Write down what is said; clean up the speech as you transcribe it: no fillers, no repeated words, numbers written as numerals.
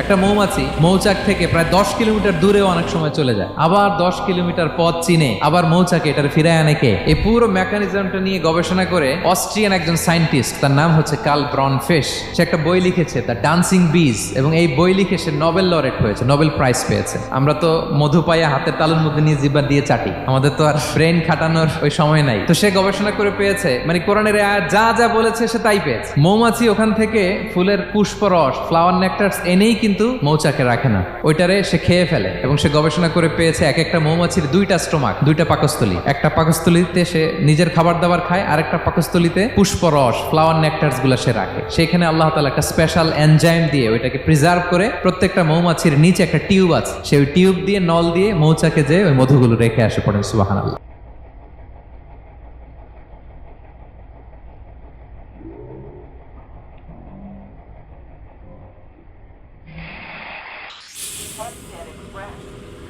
একটা মৌমাছি মৌচাক থেকে প্রায় 10 কিলোমিটার দূরেও অনেক সময় চলে যায়, আবার 10 কিলোমিটার পথ চিনে আবার মৌচাকে এটার ফিরায় আনে কে? এই পুরো মেকানিজমটা নিয়ে গবেষণা করে অস্ট্রিয়ান একজন সায়েন্টিস্ট, তার নাম হচ্ছে কার্ল ব্রনফিশ। সে একটা বই লিখেছে, দ্য ডান্সিং বিজ, এবং এই বই লিখে সে নোবেল লরেট হয়েছে, নোবেল প্রাইজ পেয়েছে। আমরা তো মধু পাইয়া হাতের তালুর মধ্যে নিয়ে জিব্বা দিয়ে চাটি, আমাদের তো আর ব্রেন খাটানোর ওই সময় নাই। তো সে গবেষণা করে পেয়েছে, মানে কোরআনের আয়াত যা যা বলেছে সে তাই পেয়েছে। মৌমাছি ওখান থেকে ফুলের পুষ্পরস, ফ্লাওয়ার নেকটার্স এনেই কিন্তু মৌচাকে রাখে না, ওইটারে সে খেয়ে ফেলে। এবং সে গবেষণা করে পেয়েছে এক একটা মৌমাছির দুইটা স্টোমাক, দুইটা পাকস্থলী। একটা পাকস্থলীতে সে নিজের খাবার দাবার খায়, আর একটা পাকস্থলীতে পুষ্পরস, ফ্লাওয়ার নেকটার্স গুলা সে রাখে। সেখানে আল্লাহ তাআলা একটা স্পেশাল এনজাইম দিয়ে ওইটাকে প্রিজার্ভ করে, প্রত্যেকটা মৌমাছির নিচে একটা টিউব আছে, সেই টিউব দিয়ে নল দিয়ে মৌচাকে যে ওই মধুগুলো রেখে আসে। পড়েন সুবহানাল্লাহ। Headset expressed.